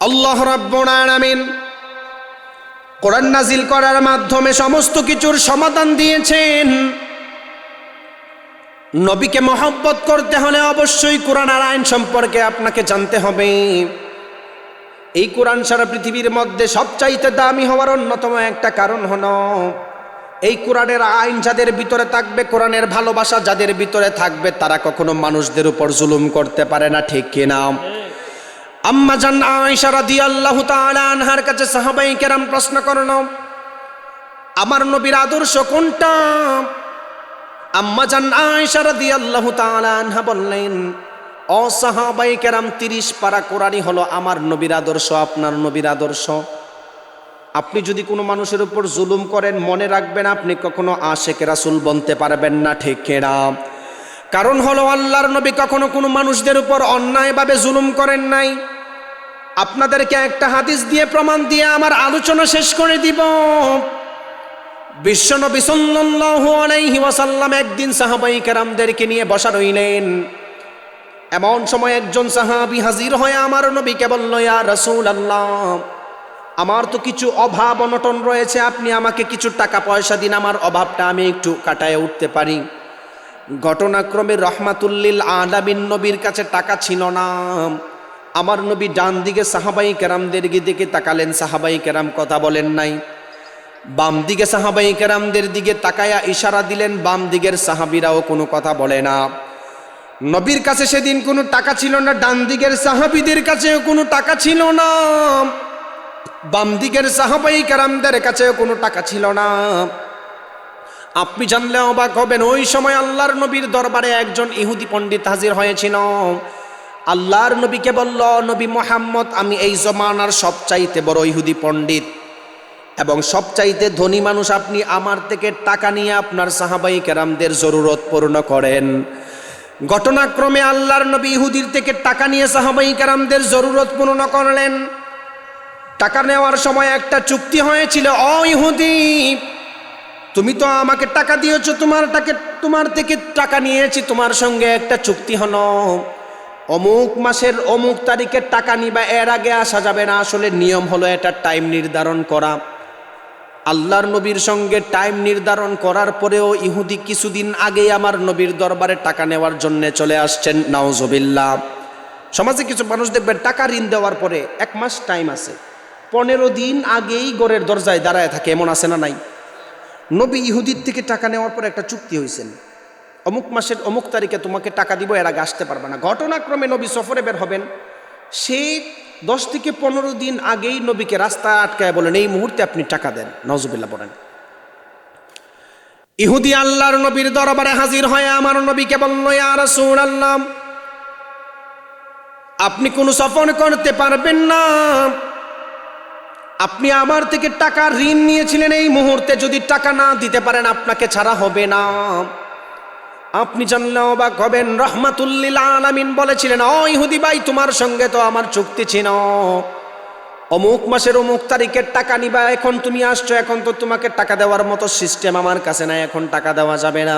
আল্লাহ রাব্বুল আলামিন কোরআন নাজিল করার মাধ্যমে সমস্ত কিছুর সমাধান দিয়েছেন। নবীকে মহব্বত করতে হলে অবশ্যই কোরআন আর আইন সম্পর্কে আপনাকে জানতে হবে। এই কোরআন সারা পৃথিবীর মধ্যে সবচাইতে দামি হওয়ার অন্যতম একটা কারণ হলো এই কোরআনের আইন যাদের ভিতরে থাকবে, কোরআনের ভালোবাসা যাদের ভিতরে থাকবে, তারা কখনো মানুষদের উপর জুলুম করতে পারে না। ঠিক কিনা? আম্মা জান আয়েশা রাদিয়াল্লাহু তাআলা আনহার কাছে সাহাবায়ে কেরাম প্রশ্ন করলো, আমার নবীর আদর্শ কোনটা? আম্মা জান আয়েশা রাদিয়াল্লাহু তাআলা আনহা বললেন, ও সাহাবায়ে কেরাম, 30 পারা কোরআনই হলো আমার নবীর আদর্শ, আপনার নবীর আদর্শ। আপনি যদি কোনো মানুষের উপর জুলুম করেন, মনে রাখবেন আপনি কখনো আশিকে রাসূল বনতে পারবেন না। ঠিক কিনা? কারণ হলো আল্লাহর নবী কখনো কোনো মানুষদের উপর অন্যায়ভাবে জুলুম করেন নাই। আপনাদেরকে একটা হাদিস দিয়ে প্রমাণ দিয়ে আমার আলোচনা শেষ করে দিব। বিশ্বনবী সাল্লাল্লাহু আলাইহি ওয়াসাল্লাম একদিন সাহাবায়ে কেরামদেরকে নিয়ে বসা রইলেন। এমন সময় একজন সাহাবী হাজির হয়ে আমার নবীকে বলল, ইয়া রাসূলুল্লাহ, আমার তো কিছু অভাব অনটন রয়েছে, আপনি আমাকে কিছু টাকা পয়সা দিন, আমার অভাবটা আমি একটু কাটায় উঠতে পারি। ঘটনাক্রমে রহমাতুল্লিল আলামিন নবীর কাছে টাকা ছিল না। আমার নবী ডান দিকে সাহাবায়ে কেরামদের দিকে তাকালেন, সাহাবায়ে কেরাম কথা বলেন নাই। বাম দিকে সাহাবায়ে কেরামদের দিকে তাকায়া ইশারা দিলেন, বাম দিকের সাহাবীরাও কোনো কথা বলে না। নবীর কাছে সেদিন কোনো টাকা ছিল না, ডান দিকের সাহাবীদের কাছেও কোনো টাকা ছিল না, বাম দিকের সাহাবায়ে কেরামদের কাছেও কোনো টাকা ছিল না। আপনি জানলে অবাক হবেন, ওই সময় আল্লাহর নবীর দরবারে একজন ইহুদি পণ্ডিত হাজির হয়েছিল। আল্লাহর নবীকে বলল, নবী মুহাম্মদ, আমি এই জমানার সবচাইতে বড় ইহুদি পণ্ডিত এবং সবচাইতে ধনী মানুষ, আপনি আমার থেকে টাকা নিয়ে আপনার সাহাবায়ে কেরামদের জরুরত পূর্ণ করেন। ঘটনাক্রমে আল্লাহর নবী ইহুদির থেকে টাকা নিয়ে সাহাবায়ে কেরামদের জরুরত পূর্ণ করলেন। টাকা নেওয়ার সময় একটা চুক্তি হয়েছিল, ও ইহুদি, তুমি তো আমাকে টাকা দিয়েছো, তোমার থেকে টাকা নিয়েছি, তোমার সঙ্গে একটা চুক্তি হলো, অমুক মাসের অমুক তারিখে টাকা নিবা, এর আগে আসা যাবে না। আসলে নিয়ম হলো এটা টাইম নির্ধারণ করা। আল্লাহর নবীর সঙ্গে টাইম নির্ধারণ করার পরেও ইহুদি কিছুদিন আগেই আমার নবীর দরবারে টাকা নেওয়ার জন্য চলে আসছেন। নাউজুবিল্লাহ। সমাজে কিছু মানুষ দেখবেন টাকা ঋণ দেওয়ার পরে 1 মাস টাইম আছে, 15 দিন আগেই ঘরের দরজায় দাঁড়ায় থাকে, এমন আছে না নাই? নবী ইহুদির থেকে টাকা নেওয়ার পর একটা চুক্তি হয়েছেন, অমুক মাসের অমুক তারিখে তোমাকে টাকা দিব, এর আগে আসতে পারবে না। ঘটনাক্রমে নবী সফরে বের হবেন, সে 10 থেকে 15 দিন আগেই নবীকে রাস্তায় আটকায় বলেন, এই মুহূর্তে আপনি টাকা দেন। নাউজুবিল্লাহ বলেন। ইহুদি আল্লাহর নবীর দরবারে হাজির হয়ে আমার নবীকে বলল, ইয়া রাসূলুল্লাহ, আপনি কোন সফর করতে পারবেন না, আপনি আমার থেকে টাকা ঋণ নিয়েছিলেন, এই মুহূর্তে যদি টাকা না দিতে পারেন আপনাকে ছাড়া হবে না। আপনি জানলে অবাক হবেন, রহমাতুল্লিল আলামিন বলেছিলেন, ও ইহুদি ভাই, তোমার সঙ্গে তো আমার চুক্তি ছিল, অমুক মাসের অমুক তারিখের টাকা নিবা, এখন তুমি আসছো, এখন তো তোমাকে টাকা দেওয়ার মতো সিস্টেম আমার কাছে নাই, এখন টাকা দেওয়া যাবে না।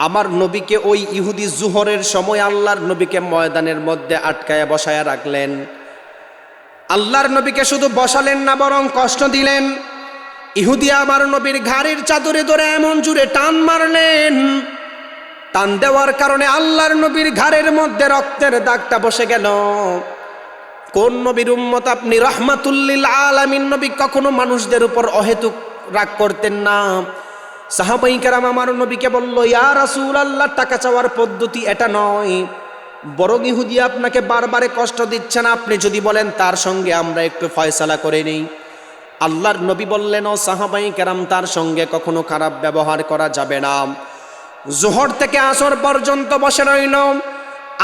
আমার নবীকে ওই ইহুদি জুহরের সময় আল্লাহর নবীকে ময়দানের মধ্যে আটকায়া বসায়া রাখলেন। আল্লাহর নবীকে শুধু বসালেন না, বরং কষ্ট দিলেন। ইহুদি আমার নবীর ঘাড়ের চাদরে ধরে এমন জুড়ে টান মারলেন, টান দেওয়ার কারণে আল্লাহর নবীর ঘাড়ের মধ্যে রক্তের দাগটা বসে গেল। কোন নবীর উম্মত আপনি? রহমাতুল্লিল আলামিন নবী কখনো মানুষদের উপর অহেতুক রাগ করতেন না। সাহাবায়ে কেরাম আমার নবীকে বলল, ইয়া রাসূলুল্লাহ, টাকা চাওয়ার পদ্ধতি এটা নয়, বরং ইহুদি আপনাকে বারবারে কষ্ট দিচ্ছেন, আপনি যদি বলেন তার সঙ্গে আমরা একটু ফয়সালা করে নেই। আল্লাহর নবী বললেন, ও সাহাবায়ে কেরাম, তার সঙ্গে কখনো খারাপ ব্যবহার করা যাবে না। জোহর থেকে আসর পর্যন্ত বসে রইল,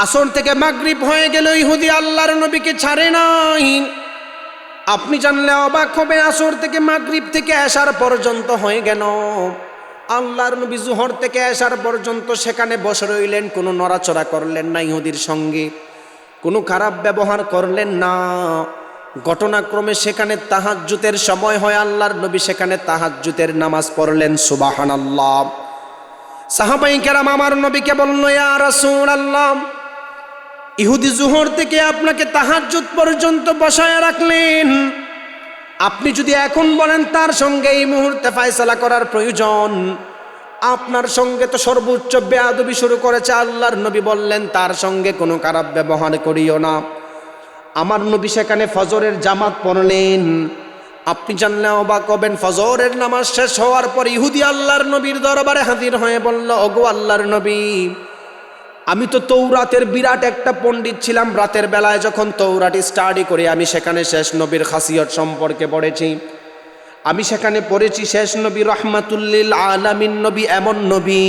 আসর থেকে মাগরিব হয়ে গেল, ইহুদি আল্লাহর নবীকে ছাড়ে নাই। আপনি জানলে অবাক হবে, আসর থেকে মাগরিব থেকে এশার পর্যন্ত হয়ে গেল, আল্লাহর নবী জোহর থেকে এশার পর্যন্ত সেখানে বসে রইলেন, কোনো নড়াচড়া করলেন না, ইহুদির সঙ্গে কোনো খারাপ ব্যবহার করলেন না। ঘটনাক্রমে সেখানে তাহাজ্জুদের সময় হয়, আল্লাহর নবী সেখানে তাহাজ্জুদের নামাজ পড়লেন। সুবহানাল্লাহ। সাহাবায়ে কেরাম আমার নবীকে বলল, ইয়া রাসূলুল্লাহ, ইহুদি জোহর থেকে আপনাকে তাহাজ্জুদ পর্যন্ত বসায় রাখলেন। আপনি যদি এখন বলেন তার সঙ্গে এই মুহূর্তে ফয়সালা করার প্রয়োজন, আপনার সঙ্গে তো সর্বোচ্চ বেয়াদবি শুরু করেছে। আল্লাহর নবী বললেন তার সঙ্গে কোনো খারাপ ব্যবহার করিও না। আমার নবী সেখানে ফজরের জামাত পড়লেন। আপনি জানলে অবাক হবেন, ফজরের নামাজ শেষ হওয়ার পর ইহুদি আল্লাহর নবীর দরবারে হাজির হয়ে বলল, ওগো আল্লাহর নবী, আমি তো তৌরাতের বিরাট একটা পণ্ডিত ছিলাম। রাতের বেলায় যখন তৌরাট স্টাডি করি আমি সেখানে শেষ নবীর খাসিয়ত সম্পর্কে পড়েছি। আমি সেখানে পড়েছি শেষ নবী রহমাতুল্লিল আলামিন নবী এমন নবী,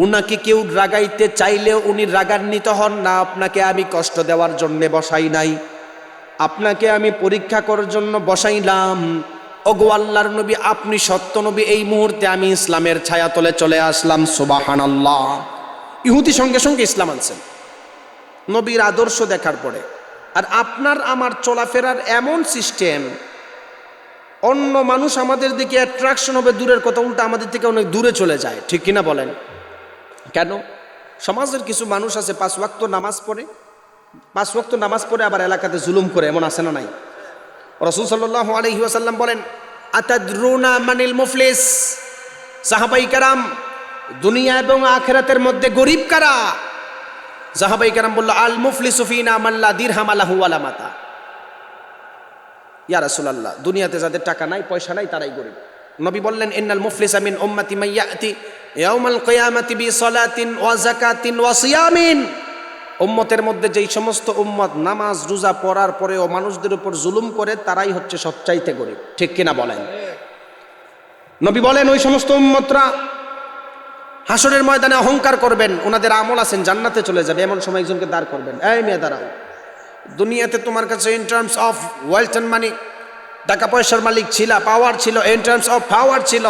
উনাকে কেউ রাগাইতে চাইলেও উনি রাগান্বিত হন না। আপনাকে আমি কষ্ট দেওয়ার জন্য বসাই নাই, আপনাকে আমি পরীক্ষা করার জন্য বসাইলাম। ওগো আল্লাহর নবী, আপনি সত্য নবী। এই মুহূর্তে আমি ইসলামের ছায়াতলে চলে আসলাম। সুবহানাল্লাহ। ইহুদি সঙ্গে সঙ্গে ইসলাম আনছেন নবীর আদর্শ দেখার পরে। আর আপনার আমার চলাফেরার এমন সিস্টেম, অন্য মানুষ আমাদের দিকে অ্যাট্রাকশন হবে দূরের কথা, উল্টা আমাদের থেকে অনেক দূরে চলে যায়। ঠিক কিনা বলেন? কেন? সমাজের কিছু মানুষ আছে 5 ওয়াক্ত নামাজ পড়ে, 5 ওয়াক্ত নামাজ পড়ে আবার এলাকাতে জুলুম করে, এমন আছে না নাই? রাসূল সাল্লাল্লাহু আলাইহি ওয়াসাল্লাম বলেন, আতাদরুনা মানিল মুফলিস? সাহাবাই কেরাম, দুনিয়া এবং আখিরাতের মধ্যে গরিব কারা? সাহাবাই কেরাম বলল, আল মুফলিসু ফিনা মান লা দিরহাম লাহু ওয়ালা মাতা। ইয়া রাসূলুল্লাহ, দুনিয়াতে যাদের টাকা নাই পয়সা নাই তারাই গরিব। নবী বললেন, ইন্নাল মুফলিসা মিন উম্মতি মান ইয়াতি ইয়াউমাল কিয়ামাতি বিসালাতিন ওয়া যাকাতিন ওয়া সিয়ামিন। উম্মতের মধ্যে যেই সমস্ত উম্মত নামাজ রোজা পড়ার পরেও মানুষদের উপর জুলুম করে, তারাই হচ্ছে সবচাইতে গরিব। ঠিক কিনা বলেন? নবী বলেন, ওই সমস্ত উম্মতরা হাসরের ময়দানে অহংকার করবেন, ওনাদের আমল আছেন জান্নাতে চলে যাবে। এমন সময় একজনকে দাঁড় করবেন, এই মেয়ে দাঁড়াও, দুনিয়াতে তোমার কাছে in terms of wealth and money টাকা পয়সার মালিক ছিলা, পাওয়ার ছিল, ইন টার্মস অফ পাওয়ার ছিল,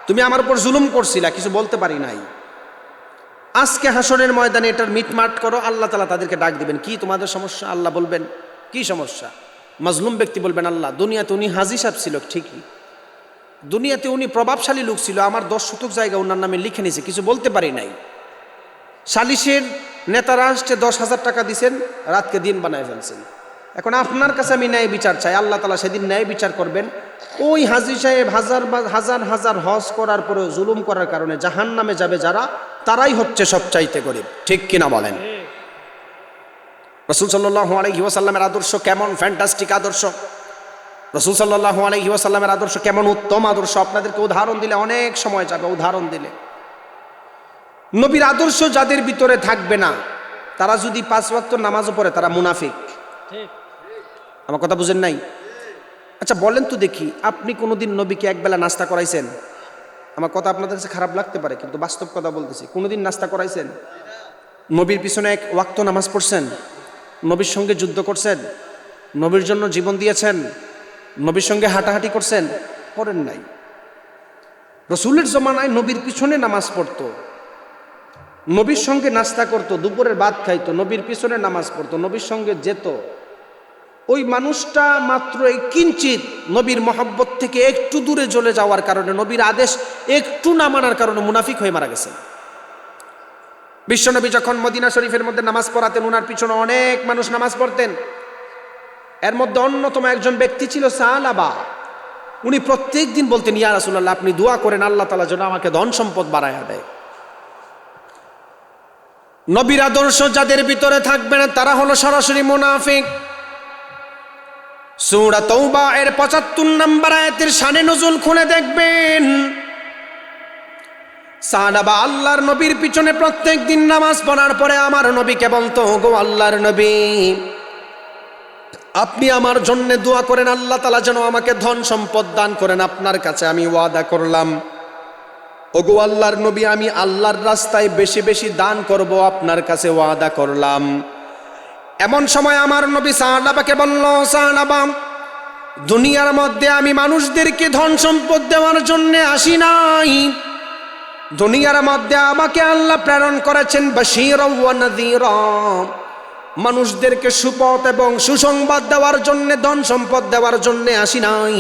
তুমি আমার উপর জুলুম করছিলা, কিছু বলতে পারি নাই। আজকে হাসরের ময়দানে এটার মিটমাট করো। আল্লাহ তাআলা তাদেরকে ডাক দিবেন, কি তোমাদের সমস্যা? আল্লাহ বলবেন, কি সমস্যা? মাজলুম ব্যক্তি বলবেন, আল্লাহ দুনিয়াতে উনি হাজী সাহেব ছিল, ঠিকই, দুনিয়াতে উনি প্রভাবশালী লোক ছিল, আমার 10 শতক জায়গা ওনার নামে লিখে নিয়েছে, কিছু বলতে পারি নাই। সালিশের নেতারা আসছে, 10,000 টাকা দিছেন, রাতকে দিন বানায় ফেলছেন। এখন আপনার কাছে আমি ন্যায় বিচার চাই। আল্লাহ তাআলা সেদিন ন্যায় বিচার করবেন। ওই হাজী সাহেব হাজার হাজার হজ করার পরেও জুলুম করার কারণে জাহান্নামে যাবে যারা, তারাই হচ্ছে সবচাইতে গরিব। ঠিক কিনা বলেন? রাসূল সাল্লাল্লাহু আলাইহি ওয়াসাল্লামের আদর্শ কেমন ফ্যান্টাস্টিক আদর্শ! রাসূল সাল্লাল্লাহু আলাইহি ওয়াসাল্লামের আদর্শ কেমন উত্তম আদর্শ! আপনাদেরকে উদাহরণ দিলে অনেক সময় যাবে। উদাহরণ দিলে, নবীর আদর্শ যাদের ভিতরে থাকবে না, তারা যদি 5 ওয়াক্ত নামাজও পড়ে, তারা মুনাফিক। আমার কথা বুঝেন নাই? আচ্ছা বলেন তো দেখি, আপনি কোনোদিন নবীকে একবেলা নাস্তা করাইছেন? আমার কথা আপনাদের কাছে খারাপ লাগতে পারে, কিন্তু বাস্তব কথা বলতেছি। কোনোদিন নাস্তা করাইছেন? নবীর পিছনে 1 ওয়াক্ত নামাজ পড়ছেন? নবীর সঙ্গে যুদ্ধ করছেন? নবীর জন্য জীবন দিয়েছেন? নবীর সঙ্গে হাঁটাহাঁটি করছেন? করেন নাই। রাসূলের জমানায় নবীর পিছনে নামাজ পড়তো, নবীর সঙ্গে নাস্তা করতো, দুপুরের ভাত খাইতো, নবীর পিছনে নামাজ পড়তো, নবীর সঙ্গে যেত। ওই মানুষটা মাত্র কিঞ্চিত নবীর মহব্বত থেকে একটু দূরে চলে যাওয়ার কারণে, নবীর আদেশ একটু না মানার কারণে মুনাফিক হয়ে মারা গেছেন। বিশ্বনবী যখন মদিনা শরীফের মধ্যে নামাজ পড়াতেন, ওনার পিছনে অনেক মানুষ নামাজ পড়তেন। এর মধ্যে অন্যতম একজন ব্যক্তি ছিল সালাবা। উনি প্রত্যেক দিন বলতেন, ইয়া রাসূলুল্লাহ, আপনি দোয়া করেন আল্লাহ তাআলা যেন আমাকে ধন সম্পদ বাড়ায়া দেয়। নবীর আদর্শ যাদের ভিতরে থাকবে না, তারা হলো সরাসরি মুনাফিক। সূরা তাওবা এর 75 নম্বর আয়াতের শানে নজুল খুলে দেখবেন। সাহাবা আল্লাহর নবীর পিছনে প্রত্যেক দিন নামাজ পড়ার পরে আমার নবীকে বলতো, ওগো আল্লাহর নবী, আপনি আমার জন্য দোয়া করেন, আল্লাহ তাআলা যেন আমাকে ধন সম্পদ দান করেন। আপনার কাছে আমি ওয়াদা করলাম, ওগো আল্লাহর নবী, আমি আল্লাহর রাস্তায় বেশি বেশি দান করব, আপনার কাছে ওয়াদা করলাম। এমন সময় আমার নবী সাহাবাকে বলল, সাহাবা, দুনিয়ার মধ্যে আমি মানুষদেরকে ধন সম্পদ দেওয়ার জন্য আসি নাই। দুনিয়ার মধ্যে আমাকে আল্লাহ প্রেরণ করেছেন বাশীরা ওয়া নাযীরা, মানুষদেরকে সুপথ এবং সুসংবাদ দেওয়ার জন্য, ধন সম্পদ দেওয়ার জন্য আসি নাই।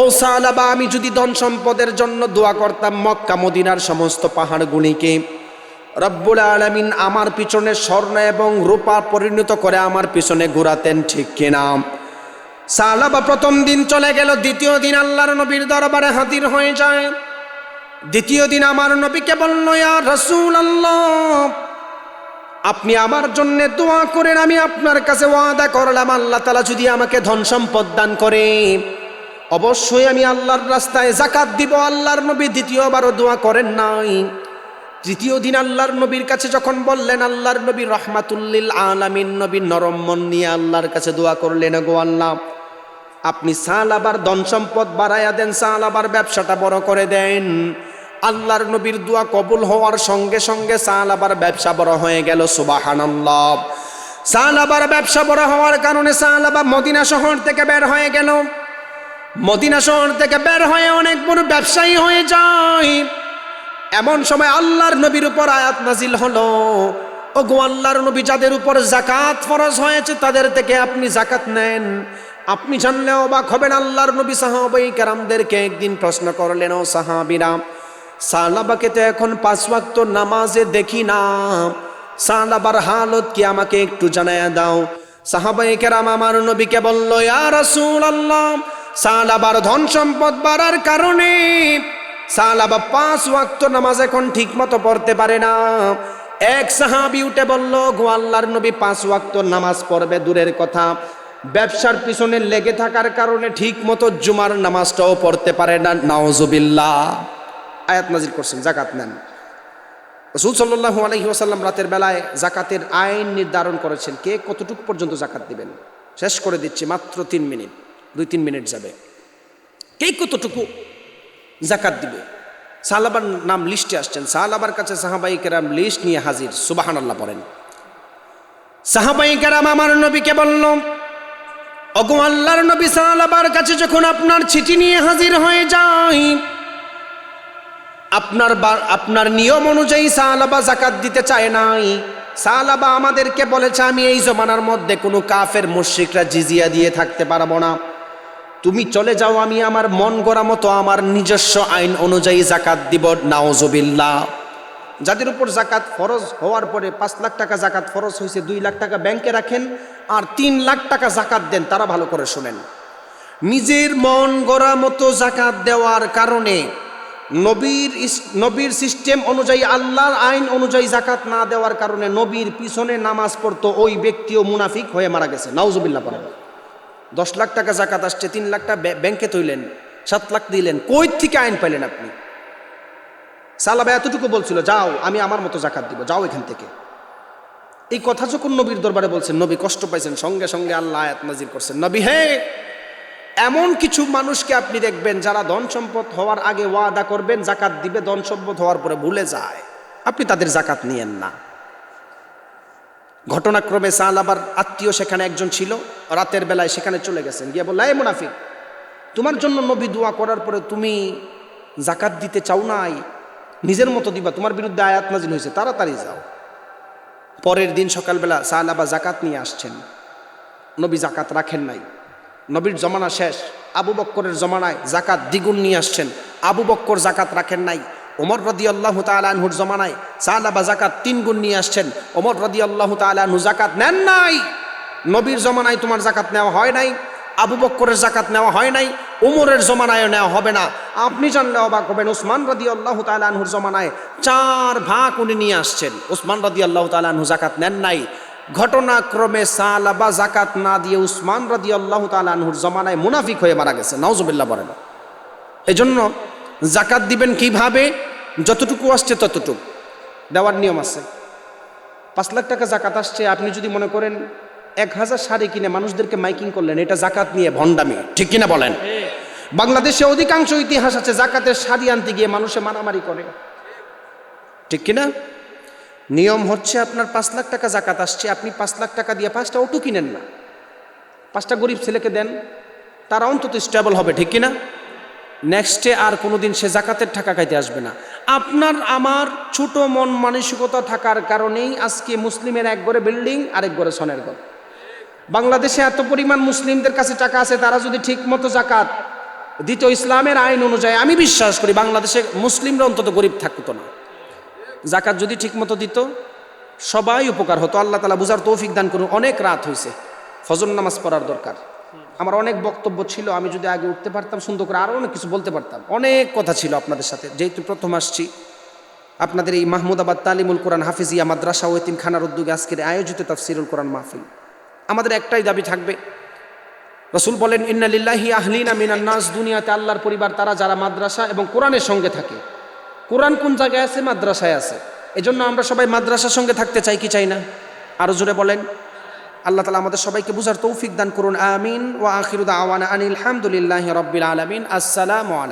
ও সাহাবা, আমি যদি ধন সম্পদের জন্য দোয়া করতাম মক্কা মদিনার সমস্ত পাহাড়গুলিকে, রব্বুল আলামিন আমার পিছনে স্বর্ণ এবং রূপা পরিণত করে আমার পিছনে ঘোরাতেন, ঠিক কিনা? সাহাবা প্রথম দিন চলে গেল, দ্বিতীয় দিন আল্লাহর নবীর দরবারে হাজির হয়ে যায়। দ্বিতীয় দিন আমার নবীকে বলল, ইয়া রাসূলুল্লাহ, আপনি আমার জন্য দোয়া করেন, আমি আপনার কাছে ওয়াদা করলাম আল্লাহ তাআলা যদি আমাকে ধন সম্পদ দান করে অবশ্যই আমি আল্লাহর রাস্তায় যাকাত দিব। আল্লাহর নবী দ্বিতীয়বারও দোয়া করেন নাই। তৃতীয় দিন আল্লাহর নবীর কাছে যখন বললেন, আল্লাহর নবী রহমাতুল্লিল আলামিন নবী নরম মন নিয়ে আল্লাহর কাছে দোয়া করলেন, গো আল্লাহ, আপনি সাহাবার ধন সম্পদ বাড়াইয়া দেন, সাহাবার ব্যবসাটা বড় করে দেন। আল্লাহর নবীর দোয়া কবুল হওয়ার সঙ্গে সঙ্গে সাহাবার ব্যবসা বড় হয়ে গেল। সুবহানাল্লাহ। সাহাবার ব্যবসা বড় হওয়ার কারণে সাহাবা মদিনা শহর থেকে বের হয়ে গেল। মদিনা শহর থেকে বের হয়ে অনেক বড় ব্যবসায়ী হয়ে যায়। এমন সময় আল্লাহর নবীর উপর আয়াত নাজিল হলো, ওগো আল্লাহর নবী, যাদের উপর যাকাত ফরজ হয়েছে তাদের থেকে আপনি যাকাত নেন। আপনি জানলে অবাক হবেন, আল্লাহর নবী সাহাবায়ে কেরামদেরকে একদিন প্রশ্ন করলেন, ও সাহাবীরা, সাহাবাকে তো এখন 5 ওয়াক্ত নামাজে দেখি না, সাহাবার হালত কি আমাকে একটু জানায়া দাও। সাহাবায়ে কেরাম আমার নবীকে বলল, ইয়া রাসূলুল্লাহ, সাহাবার ধন সম্পদ বাড়ার কারণে সাহাবা 5 ওয়াক্ত নামাজ এখন ঠিক মতো পড়তে পারে না। এক সাহাবী উঠে বলল, গো আল্লাহর নবী, 5 ওয়াক্ত নামাজ পড়বে দূরের কথা, ব্যবসার পিছনে লেগে থাকার কারণে ঠিক মতো জুমার নামাজটাও পড়তে পারে না। নাউজুবিল্লাহ। আয়াত নাজিল করছেন, যাকাত নেন। রাসূল সাল্লাল্লাহু আলাইহি ওয়াসাল্লাম রাতের বেলায় যাকাতের আইন নির্ধারণ করেছেন, কে কতটুকু পর্যন্ত যাকাত দিবেন। শেষ করে দিচ্ছি, মাত্র 3 মিনিট, 2-3 মিনিট যাবে। কে কতটুকু যাকাত দিবে? সাহাবার নাম লিস্টে আসছেন। সাহাবার কাছে সাহাবায়ে কেরাম লিস্ট নিয়ে হাজির। সুবহানাল্লাহ পড়েন। সাহাবায়ে কেরাম আমার নবীকে বলল, ওগো আল্লাহর নবী, সাহাবার কাছে যখন আপনার চিঠি নিয়ে হাজির হয়ে যায়, আপনার নিয়ম অনুযায়ী সাহাবা যাকাত দিতে চায় নাই। সাহাবা আমাদেরকে বলেছে, আমি এই জমানার মধ্যে কোনো কাফের মুশরিকরা জিজিয়া দিয়ে থাকতে পারবো না, তুমি চলে যাও, আমি আমার মন গড়া মতো আমার নিজস্ব আইন অনুযায়ী যাকাত দিব। নাউজুবিল্লাহ। যাদের উপর যাকাত ফরজ হওয়ার পরে 5 লাখ টাকা যাকাত ফরজ হয়েছে, 2 লাখ টাকা ব্যাংকে রাখেন আর 3 লাখ টাকা যাকাত দেন, তারা ভালো করে শোনেন। নিজের মন গড়া মতো যাকাত দেওয়ার কারণে নবীর সিস্টেম অনুযায়ী, আল্লাহর আইন অনুযায়ী যাকাত না দেওয়ার কারণে নবীর পিছনে নামাজ পড়তো ওই ব্যক্তিও মুনাফিক হয়ে মারা গেছে। নাউজুবিল্লাহ পড়েন। 10 লাখ টাকা যাকাত আসছে, 3 লাখ টাকা ব্যাংকে তুললেন, 7 লাখ দিলেন, কই থেকে আইন পাইলেন আপনি? সাহাবা এতটুকু বলছিল, যাও, আমি আমার মতো যাকাত দিব, যাও এখান থেকে। এই কথা যখন নবীর দরবারে বলছেন, নবী কষ্ট পাইছেন, সঙ্গে সঙ্গে আল্লাহ আয়াত নাজিল করছেন, নবী হে, এমন কিছু মানুষকে আপনি দেখবেন যারা ধন সম্পদ হওয়ার আগে ওয়াদা করবেন যাকাত দিবে, ধন সম্পদ হওয়ার পরে ভুলে যায়, আপনি তাদের যাকাত নিয়েন না। ঘটনাক্রমে সাহাবার আত্মীয় সেখানে একজন ছিল, রাতের বেলায় সেখানে চলে গেছেন, গিয়ে বলল, এই মুনাফিক, তোমার জন্য নবী দোয়া করার পরে তুমি যাকাত দিতে চাও নাই, নিজের মতো দিবা, তোমার বিরুদ্ধে আয়াত নাজিল হয়েছে, তাড়াতাড়ি যাও। পরের দিন সকালবেলা সাহাবা যাকাত নিয়ে আসছেন, নবী যাকাত রাখেন নাই। নবীর জমানা শেষ, আবু বক্করের জমানায় যাকাত দ্বিগুণ নিয়ে আসছেন, আবু বক্কর যাকাত রাখেন নাই। ওমর রাদিয়াল্লাহু তাআলা আনহুর জমানায় সাহাবা যাকাত 3 গুণ নিয়ে আসছেন, ওমর রাদিয়াল্লাহু তাআলা আনহু যাকাত নেন নাই। নবীর জমানায় তোমার যাকাত নেওয়া হয় নাই, আবু বক্করের যাকাত নেওয়া হয় নাই, উমরের জমানায় নেওয়া হবে না। আপনি জানলে অবাক হবেন, উসমান রাদিয়াল্লাহু তাআলা আনহুর জমানায় 4 ভাগ উনি নিয়ে আসছেন, উসমান রাদিয়াল্লাহু তাআলা আনহু যাকাত নেন নাই। ঘটনাক্রমে সাহাবা যাকাত না দিয়ে উসমান রাদিয়াল্লাহু তাআলা আনহুর জমানায় মুনাফিক হয়ে মারা গেছে। নাউজুবিল্লাহ বলেন। এজন্য যাকাত দিবেন কিভাবে? যতটুকু আসছে ততটুকু দেওয়ার নিয়ম আছে। 5 লাখ টাকা যাকাত আসছে, আপনি যদি মনে করেন 1000 শাড়ি কিনে মানুষদেরকে মাইকিং করলেন, এটা যাকাত নিয়ে ভণ্ডামি, ঠিক কিনা বলেন? বাংলাদেশে অধিকাংশ ইতিহাস আছে যাকাতের শাড়ি আনতে গিয়ে মানুষে মারামারি করে, ঠিক কিনা? নিয়ম হচ্ছে, আপনার 5 লাখ টাকা যাকাত আসছে, আপনি 5 লাখ টাকা দিয়ে 5টা অটো কিনেন না, 5টা গরিব ছেলেকে দেন, তারা অন্তত স্টেবল হবে, ঠিক কিনা? নেক্সটে আর কোনোদিন সে যাকাতের টাকা খাইতে আসবে না। আপনার আমার ছোট মন মানসিকতা থাকার কারণেই আজকে মুসলিমের এক ঘরে বিল্ডিং, আরেক ঘরে সনের ঘর। বাংলাদেশে এত পরিমাণ মুসলিমদের কাছে টাকা আছে, তারা যদি ঠিক মতো যাকাত দিত ইসলামের আইন অনুযায়ী, আমি বিশ্বাস করি বাংলাদেশে মুসলিমরা অন্তত গরিব থাকতো না। জাকাত যদি ঠিকমতো দিত সবাই উপকার হতো। আল্লাহ তাআলা বুঝার তৌফিক দান করুন। অনেক রাত হয়েছে, ফজর নামাজ পড়ার দরকার। আমার অনেক বক্তব্য ছিল, আমি যদি আগে উঠতে পারতাম সুন্দর করে আরও অনেক কিছু বলতে পারতাম। অনেক কথা ছিল আপনাদের সাথে, যেহেতু প্রথম আসছি। আপনাদের এই মাহমুদাবাদ তালিমুল কোরআন হাফিজিয়া মাদ্রাসা ও এতিমখানার উদ্যোগে আজকের আয়োজিত তাফসিরুল কোরআন মাহফিল, আমাদের একটাই দাবি থাকবে। রাসূল বলেন, ইন্না লিল্লাহি আহলিনা মিনান নাস, দুনিয়াতে আল্লাহর পরিবার তারা যারা মাদ্রাসা এবং কোরআনের সঙ্গে থাকে। কোরআন কোন জায়গায় আছে? মাদ্রাসায় আছে। এজন্য আমরা সবাই মাদ্রাসার সঙ্গে থাকতে চাই কি চাই না? আরো জোরে বলেন। আল্লাহ তাআলা আমাদের সবাইকে বুঝার তৌফিক দান করুন। আমিন। ওয়া আখিরু দাওয়ানা আনিল হামদুলিল্লাহি রাব্বিল আলামিন। আসসালামু আলাইকুম।